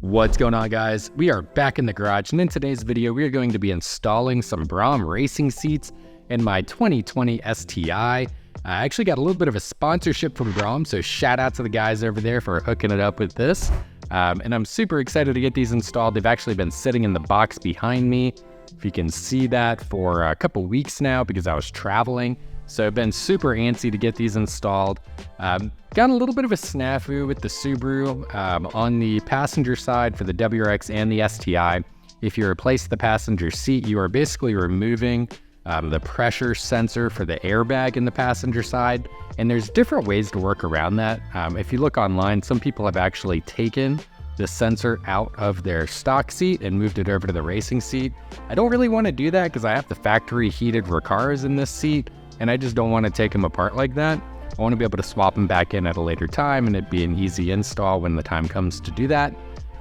What's going on, guys? We are back in the garage, and in today's video we are going to be installing some Braum Racing seats in my 2020 STI. I actually got a little bit of a sponsorship from Braum, so shout out to the guys over there for hooking it up with this. And I'm super excited to get these installed. They've actually been sitting in the box behind me, if you can see that, for a couple weeks now because I was traveling. So I've been super antsy to get these installed. Got a little bit of a snafu with the Subaru on the passenger side for the WRX and the STI. If you replace the passenger seat, you are basically removing the pressure sensor for the airbag in the passenger side. And there's different ways to work around that. If you look online, some people have actually taken the sensor out of their stock seat and moved it over to the racing seat. I don't really want to do that because I have the factory heated recars in this seat, and I just don't want to take them apart like that. I want to be able to swap them back in at a later time and it'd be an easy install when the time comes to do that.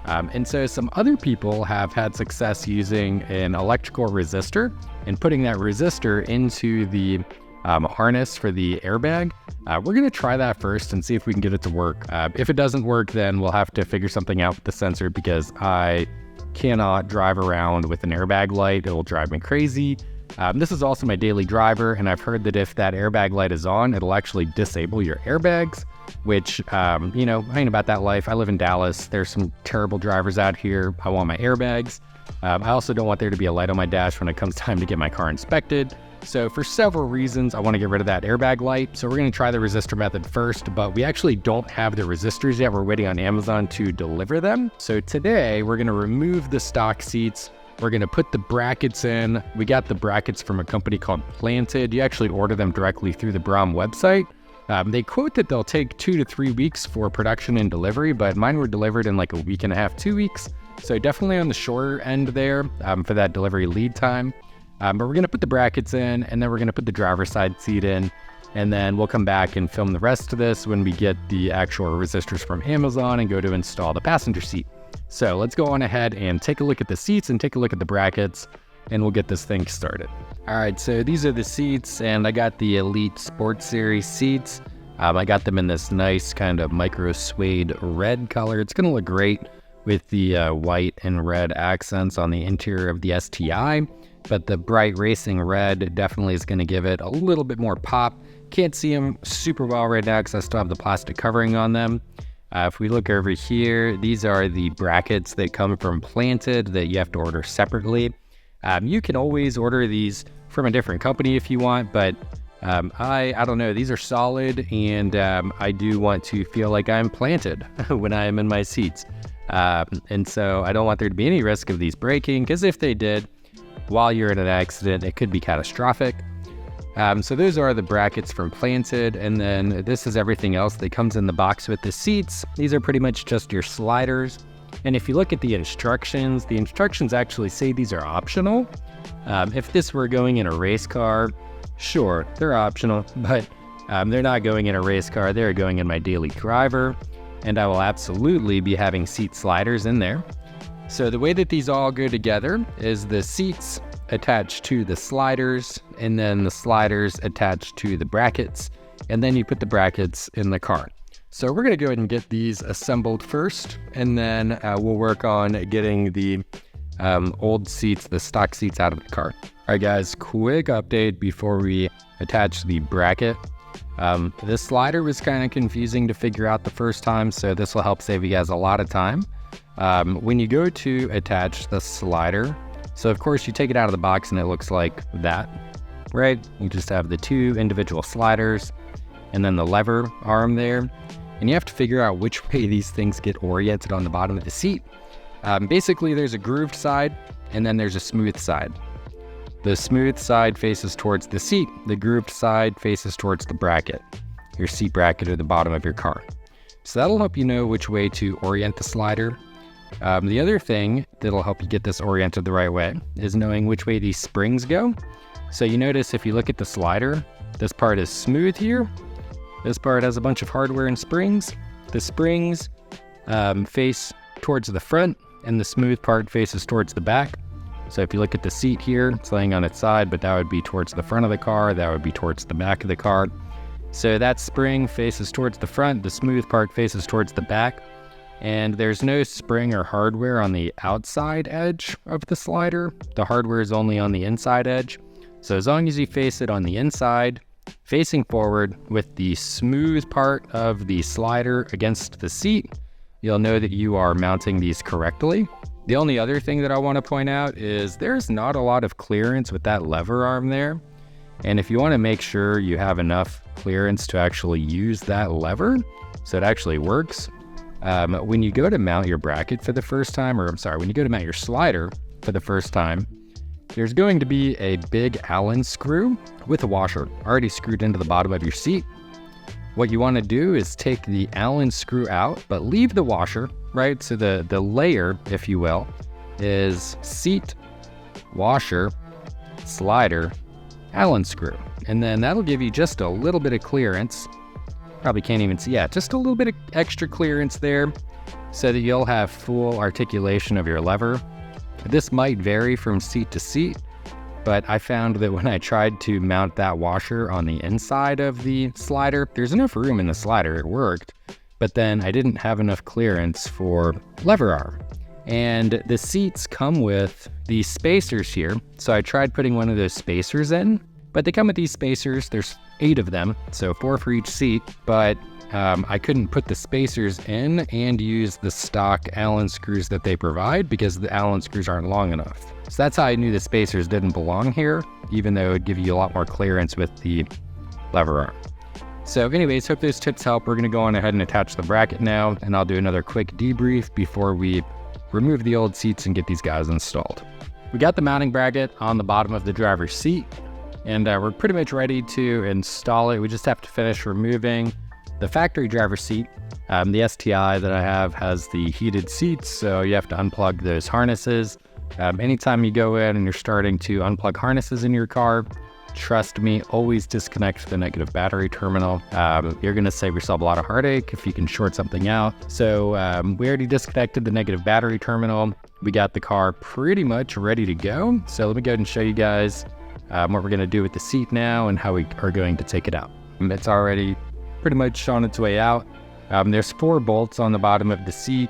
And so some other people have had success using an electrical resistor and putting that resistor into the harness for the airbag. We're going to try that first and see if we can get it to work. If it doesn't work, then we'll have to figure something out with the sensor because I cannot drive around with an airbag light. It'll drive me crazy. This is also my daily driver, and I've heard that if that airbag light is on, it'll actually disable your airbags, which, I ain't about that life. I live in Dallas. There's some terrible drivers out here. I want my airbags. I also don't want there to be a light on my dash when it comes time to get my car inspected. So for several reasons, I want to get rid of that airbag light. So we're going to try the resistor method first, but we actually don't have the resistors yet. We're waiting on Amazon to deliver them. So today we're going to remove the stock seats. We're going to put the brackets in. We got the brackets from a company called Planted. You actually order them directly through the Braum website. They quote that they'll take 2 to 3 weeks for production and delivery, but mine were delivered in like a week and a half, 2 weeks. So definitely on the shorter end there for that delivery lead time. But we're going to put the brackets in, and then we're going to put the driver's side seat in, and then we'll come back and film the rest of this when we get the actual resistors from Amazon and go to install the passenger seat. So let's go on ahead and take a look at the seats and take a look at the brackets, and we'll get this thing started. All right, so these are the seats, and I got the Elite Sports Series seats. I got them in this nice kind of micro suede red color. It's going to look great with the white and red accents on the interior of the STI, but the bright racing red definitely is going to give it a little bit more pop. Can't see them super well right now because I still have the plastic covering on them. If we look over here, these are the brackets that come from Planted that you have to order separately. You can always order these from a different company if you want, but I don't know, these are solid, and I do want to feel like I'm planted when I am in my seats. And so I don't want there to be any risk of these breaking, because if they did, while you're in an accident, it could be catastrophic. So those are the brackets from Planted, and then this is everything else that comes in the box with the seats. These are pretty much just your sliders. And if you look at the instructions actually say these are optional. If this were going in a race car, sure, they're optional, but they're not going in a race car. They're going in my daily driver, and I will absolutely be having seat sliders in there. So the way that these all go together is the seats attached to the sliders, and then the sliders attached to the brackets, and then you put the brackets in the car. So we're going to go ahead and get these assembled first, and then we'll work on getting the old seats, the stock seats, out of the car. All right, guys, quick update before we attach the bracket. This slider was kind of confusing to figure out the first time, so this will help save you guys a lot of time. When you go to attach the slider, so of course you take it out of the box and it looks like that, right? You just have the two individual sliders and then the lever arm there. And you have to figure out which way these things get oriented on the bottom of the seat. Basically there's a grooved side and then there's a smooth side. The smooth side faces towards the seat. The grooved side faces towards the bracket, your seat bracket at the bottom of your car. So that'll help you know which way to orient the slider. The other thing that'll help you get this oriented the right way is knowing which way these springs go. So you notice if you look at the slider, this part is smooth here. This part has a bunch of hardware and springs. The springs face towards the front, and the smooth part faces towards the back. So if you look at the seat here, it's laying on its side, but that would be towards the front of the car. That would be towards the back of the car. So that spring faces towards the front. The smooth part faces towards the back. And there's no spring or hardware on the outside edge of the slider. The hardware is only on the inside edge. So as long as you face it on the inside, facing forward with the smooth part of the slider against the seat, you'll know that you are mounting these correctly. The only other thing that I want to point out is there's not a lot of clearance with that lever arm there. And if you want to make sure you have enough clearance to actually use that lever so it actually works, when you go to mount your bracket for the first time, when you go to mount your slider for the first time, there's going to be a big Allen screw with a washer already screwed into the bottom of your seat. What you want to do is take the Allen screw out, but leave the washer, right? So the layer, if you will, is seat, washer, slider, Allen screw. And then that'll give you just a little bit of clearance. Probably can't even see, yeah, just a little bit of extra clearance there so that you'll have full articulation of your lever. This might vary from seat to seat, but I found that when I tried to mount that washer on the inside of the slider, there's enough room in the slider, it worked, but then I didn't have enough clearance for lever arm. And the seats come with these spacers here, so I tried putting one of those spacers in, but they come with these spacers. There's 8 of them, so 4 for each seat, but I couldn't put the spacers in and use the stock Allen screws that they provide because the Allen screws aren't long enough. So that's how I knew the spacers didn't belong here, even though it'd give you a lot more clearance with the lever arm. So anyways, hope those tips help. We're gonna go on ahead and attach the bracket now, and I'll do another quick debrief before we remove the old seats and get these guys installed. We got the mounting bracket on the bottom of the driver's seat, and we're pretty much ready to install it. We just have to finish removing the factory driver's seat. The STI that I have has the heated seats, so you have to unplug those harnesses. Anytime you go in and you're starting to unplug harnesses in your car, trust me, always disconnect the negative battery terminal. You're gonna save yourself a lot of heartache if you can short something out. So we already disconnected the negative battery terminal. We got the car pretty much ready to go. So let me go ahead and show you guys what we're gonna do with the seat now and how we are going to take it out. It's already pretty much on its way out. There's 4 bolts on the bottom of the seat.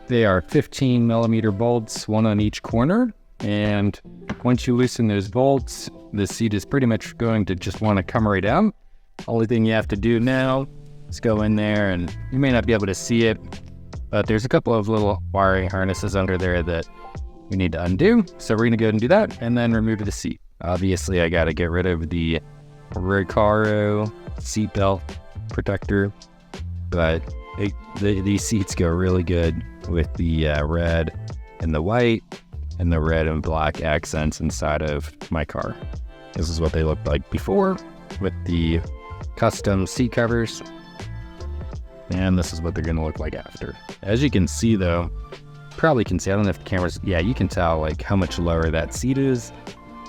They are 15 millimeter bolts, 1 on each corner. And once you loosen those bolts, the seat is pretty much going to just want to come right out. Only thing you have to do now is go in there, and you may not be able to see it, but there's a couple of little wiring harnesses under there that we need to undo. So we're gonna go ahead and do that and then remove the seat. Obviously I gotta get rid of the Recaro seatbelt protector, but these seats go really good with the red and the white and the red and black accents inside of my car. This is what they looked like before with the custom seat covers, and this is what they're gonna look like after. As you can see though, probably can see, I don't know if the cameras, yeah, you can tell like how much lower that seat is.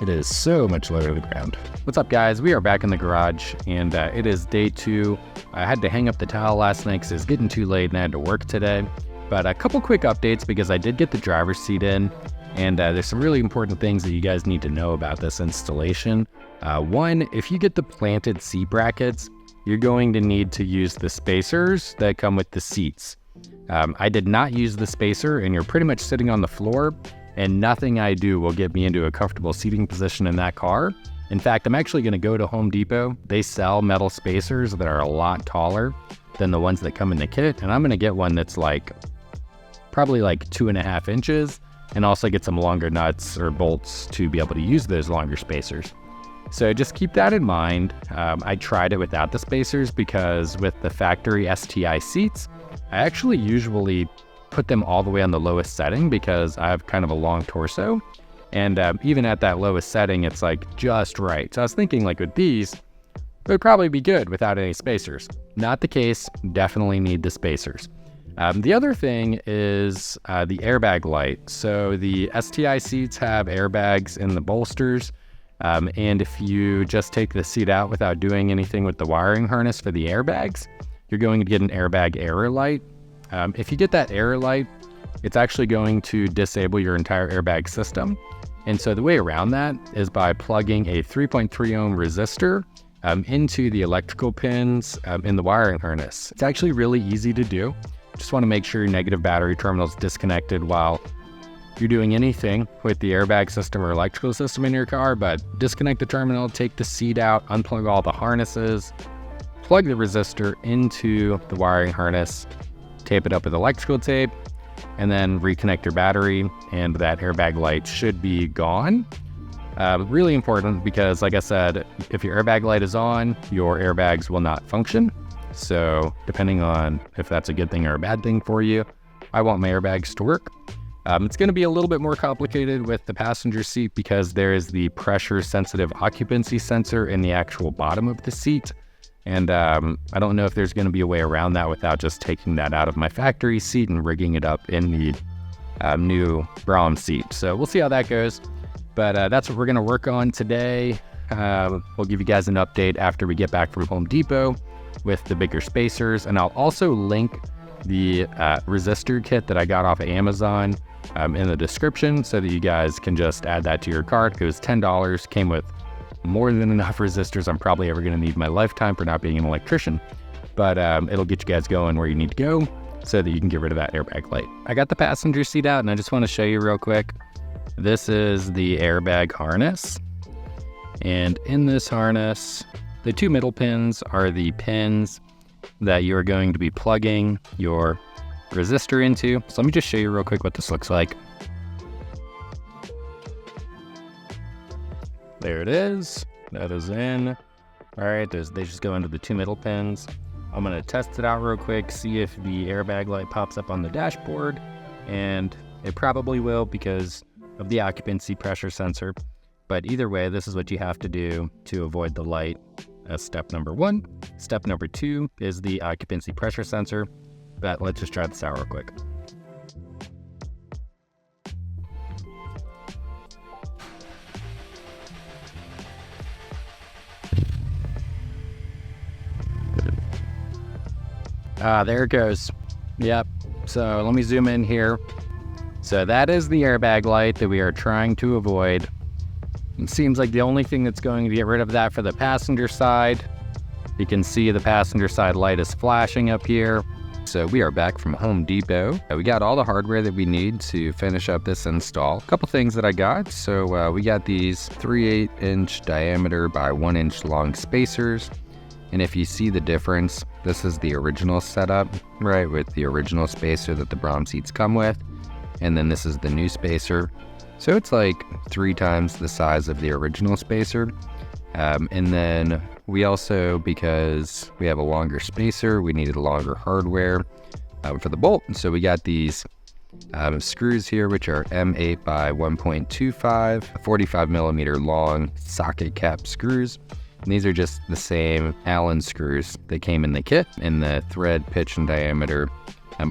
It is so much lower to the ground. What's up guys? We are back in the garage, and it is day 2. I had to hang up the towel last night because it was getting too late and I had to work today. But a couple quick updates because I did get the driver's seat in, and there's some really important things that you guys need to know about this installation. One, if you get the planted seat brackets, you're going to need to use the spacers that come with the seats. I did not use the spacer, and you're pretty much sitting on the floor, and nothing I do will get me into a comfortable seating position in that car. In fact, I'm actually going to go to Home Depot. They sell metal spacers that are a lot taller than the ones that come in the kit, and I'm going to get one that's like probably like 2.5 inches, and also get some longer nuts or bolts to be able to use those longer spacers. So just keep that in mind. I tried it without the spacers because with the factory STI seats, I actually usually put them all the way on the lowest setting because I have kind of a long torso, and even at that lowest setting, it's like just right. So I was thinking like with these, it would probably be good without any spacers. Not the case, definitely need the spacers. The other thing is the airbag light. So the STI seats have airbags in the bolsters, and if you just take the seat out without doing anything with the wiring harness for the airbags, you're going to get an airbag error light. If you get that error light, it's actually going to disable your entire airbag system. And so the way around that is by plugging a 3.3 ohm resistor into the electrical pins in the wiring harness. It's actually really easy to do. just want to make sure your negative battery terminal is disconnected while you're doing anything with the airbag system or electrical system in your car. But disconnect the terminal, take the seat out, unplug all the harnesses, plug the resistor into the wiring harness, tape it up with electrical tape, and then reconnect your battery, and that airbag light should be gone. Really important because, like I said, if your airbag light is on, your airbags will not function. So depending on if that's a good thing or a bad thing for you, I want my airbags to work. It's going to be a little bit more complicated with the passenger seat because there is the pressure sensitive occupancy sensor in the actual bottom of the seat. And I don't know if there's going to be a way around that without just taking that out of my factory seat and rigging it up in the new Braum seat. So we'll see how that goes. But that's what we're going to work on today. We'll give you guys an update after we get back from Home Depot with the bigger spacers. And I'll also link the resistor kit that I got off of Amazon in the description so that you guys can just add that to your cart. It was $10, came with more than enough resistors I'm probably ever going to need in my lifetime for not being an electrician. But it'll get you guys going where you need to go so that you can get rid of that airbag light. I got the passenger seat out and I just want to show you real quick. This is the airbag harness. And in this harness, the two middle pins are the pins that you're going to be plugging your resistor into. So let me just show you real quick what this looks like. There it is. That is in. All right, they just go into the two middle pins. I'm gonna test it out real quick, see if the airbag light pops up on the dashboard, and it probably will because of the occupancy pressure sensor. But either way, this is what you have to do to avoid the light. That's step number one. Step number two is the occupancy pressure sensor. But let's just try this out real quick. There it goes. Yep. So let me zoom in here. So that is the airbag light that we are trying to avoid. It seems like the only thing that's going to get rid of that for the passenger side. You can see the passenger side light is flashing up here. So we are back from Home Depot. We got all the hardware that we need to finish up this install. A couple things that I got. So we got these 3/8" diameter by 1" long spacers. And if you see the difference, this is the original setup, right, with the original spacer that the Braum seats come with. And then this is the new spacer. So it's like 3 times the size of the original spacer. And then we also, because we have a longer spacer, we needed a longer hardware for the bolt. So we got these screws here, which are M8 by 1.25, 45 millimeter long socket cap screws. And these are just the same Allen screws that came in the kit, and the thread, pitch, and diameter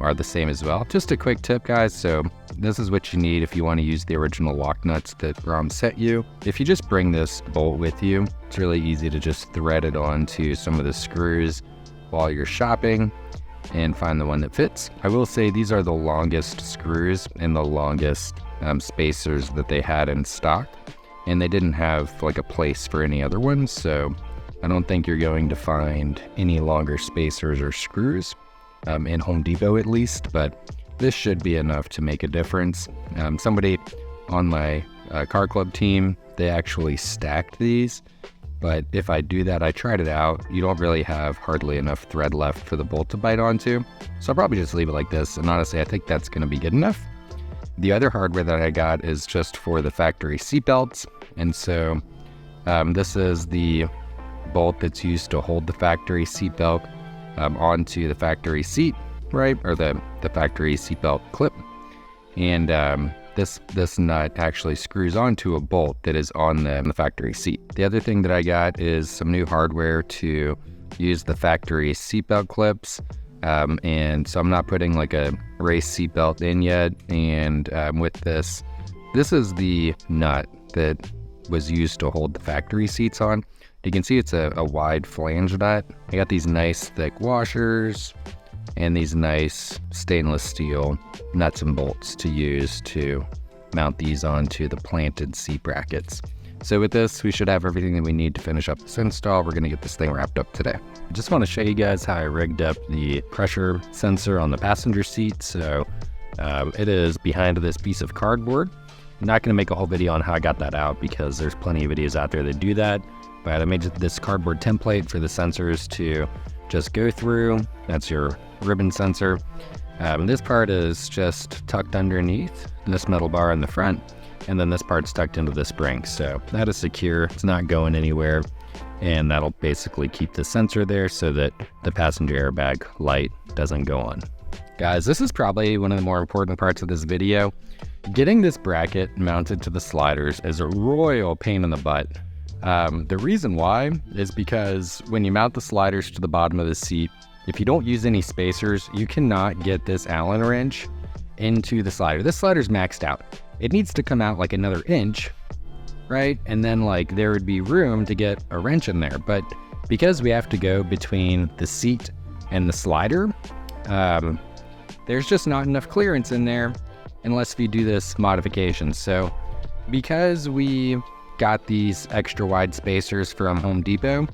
are the same as well. Just a quick tip, guys. So this is what you need if you want to use the original lock nuts that Braum sent you. If you just bring this bolt with you, it's really easy to just thread it onto some of the screws while you're shopping and find the one that fits. I will say these are the longest screws and the longest spacers that they had in stock, and they didn't have like a place for any other ones, so I don't think you're going to find any longer spacers or screws in Home Depot at least, but this should be enough to make a difference. Somebody on my car club team, they actually stacked these, but if I do that, I tried it out, you don't really have hardly enough thread left for the bolt to bite onto, so I'll probably just leave it like this, and honestly I think that's going to be good enough. The other hardware that I got is just for the factory seat belts, and so this is the bolt that's used to hold the factory seat belt onto the factory seat, right, or the factory seatbelt clip, and this nut actually screws onto a bolt that is on the factory seat. The other thing that I got is some new hardware to use the factory seatbelt clips, and so I'm not putting like a race seatbelt in yet, and with this is the nut that was used to hold the factory seats on. You can see it's a wide flange nut. I got these nice thick washers and these nice stainless steel nuts and bolts to use to mount these onto the planted seat brackets. So with this, we should have everything that we need to finish up this install. We're gonna get this thing wrapped up today. I just wanna show you guys how I rigged up the pressure sensor on the passenger seat. So it is behind this piece of cardboard. I'm not gonna make a whole video on how I got that out because there's plenty of videos out there that do that. But I made this cardboard template for the sensors to just go through. That's your ribbon sensor. This part is just tucked underneath this metal bar in the front. And then this part's tucked into the spring. So that is secure, it's not going anywhere. And that'll basically keep the sensor there so that the passenger airbag light doesn't go on. Guys, this is probably one of the more important parts of this video. Getting this bracket mounted to the sliders is a royal pain in the butt. The reason why is because when you mount the sliders to the bottom of the seat, if you don't use any spacers, you cannot get this Allen wrench into the slider. This slider's maxed out. It needs to come out like another inch, right? And then like there would be room to get a wrench in there. But because we have to go between the seat and the slider, there's just not enough clearance in there unless we do this modification. So because we got these extra wide spacers from Home Depot,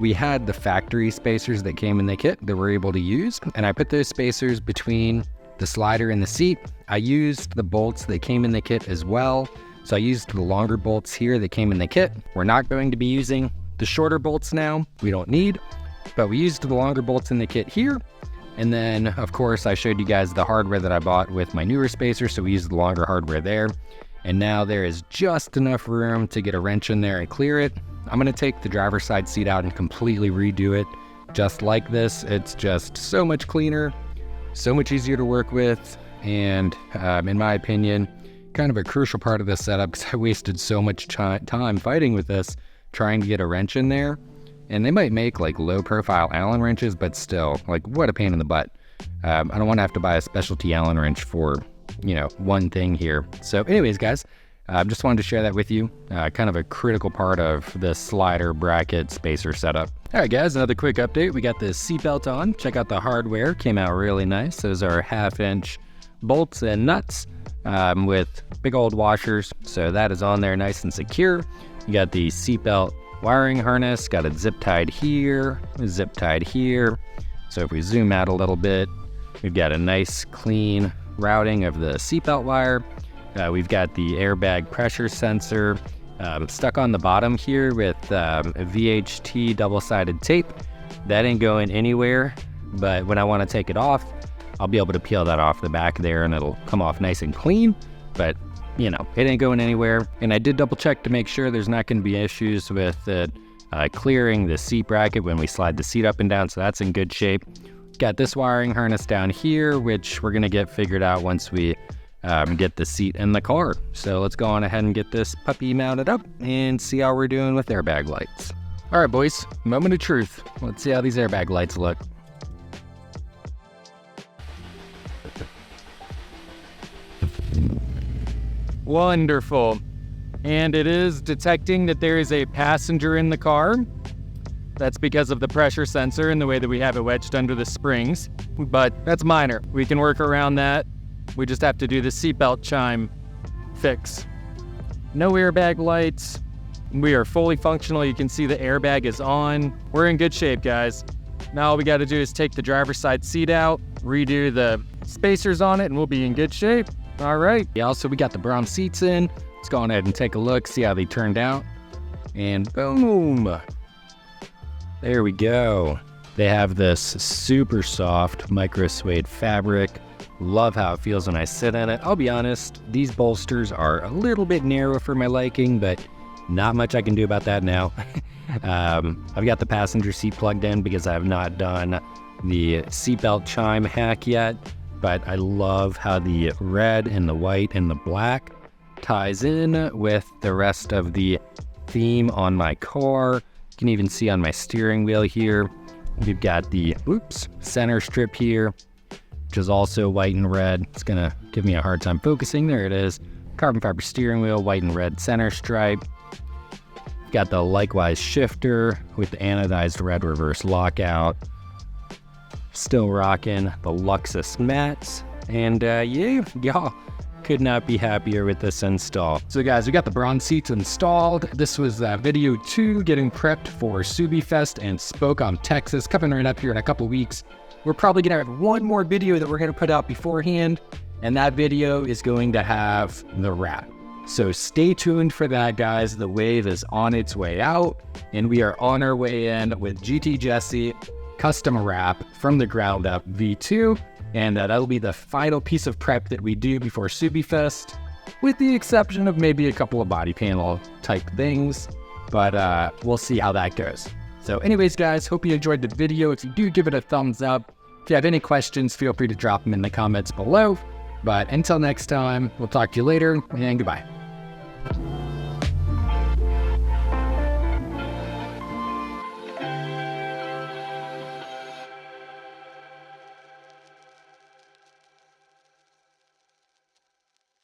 we had the factory spacers that came in the kit that we're able to use. And I put those spacers between the slider and the seat. I used the bolts that came in the kit as well. So I used the longer bolts here that came in the kit. We're not going to be using the shorter bolts now. We don't need, but we used the longer bolts in the kit here. And then of course I showed you guys the hardware that I bought with my newer spacer. So we used the longer hardware there. And now there is just enough room to get a wrench in there and clear it. I'm gonna take the driver's side seat out and completely redo it just like this. It's just so much cleaner, so much easier to work with, and in my opinion, kind of a crucial part of this setup because I wasted so much time fighting with this, trying to get a wrench in there. And they might make like low profile Allen wrenches, but still, like what a pain in the butt. I don't want to have to buy a specialty Allen wrench for, you know, one thing here. So anyways, guys, just wanted to share that with you. Kind of a critical part of the slider bracket spacer setup. All right, guys, another quick update. We got the seatbelt on. Check out the hardware. Came out really nice. Those are 1/2-inch bolts and nuts with big old washers. So that is on there nice and secure. You got the seatbelt wiring harness. Got it zip tied here, zip tied here. So if we zoom out a little bit, we've got a nice clean routing of the seatbelt wire. We've got the airbag pressure sensor stuck on the bottom here with a VHT double-sided tape. That ain't going anywhere, but when I want to take it off, I'll be able to peel that off the back there and it'll come off nice and clean, but you know, it ain't going anywhere. And I did double check to make sure there's not going to be issues with it clearing the seat bracket when we slide the seat up and down, so that's in good shape. Got this wiring harness down here, which we're going to get figured out once we get the seat in the car. So let's go on ahead and get this puppy mounted up and see how we're doing with airbag lights. All right, boys, moment of truth. Let's see how these airbag lights look. Wonderful. And it is detecting that there is a passenger in the car. That's because of the pressure sensor and the way that we have it wedged under the springs. But that's minor. We can work around that. We just have to do the seatbelt chime fix. No airbag lights. We are fully functional. You can see the airbag is on. We're in good shape, guys. Now all we got to do is take the driver's side seat out, redo the spacers on it, and we'll be in good shape. All right. Yeah, also, we got the Braum seats in. Let's go ahead and take a look, see how they turned out. And boom. There we go. They have this super soft micro suede fabric. Love how it feels when I sit in it. I'll be honest, these bolsters are a little bit narrow for my liking, but not much I can do about that now. I've got the passenger seat plugged in because I have not done the seatbelt chime hack yet, but I love how the red and the white and the black ties in with the rest of the theme on my car. You can even see on my steering wheel here, we've got the center strip here, which is also white and red. It's gonna give me a hard time focusing. There it is. Carbon fiber steering wheel, white and red center stripe. Got the likewise shifter with the anodized red reverse lockout. Still rocking the Luxus mats. And yeah, y'all, Could not be happier with this install. So guys, we got the Braum seats installed. This was video 2, getting prepped for SubieFest and SubieFest Texas, coming right up here in a couple weeks. We're probably gonna have one more video that we're gonna put out beforehand, and that video is going to have the wrap. So stay tuned for that, guys. The wave is on its way out, and we are on our way in with GT Jesse custom wrap from the ground up V2. And that'll be the final piece of prep that we do before SubieFest, with the exception of maybe a couple of body panel type things, but we'll see how that goes. So anyways, guys, hope you enjoyed the video. If you do, give it a thumbs up. If you have any questions, feel free to drop them in the comments below. But until next time, we'll talk to you later, and goodbye.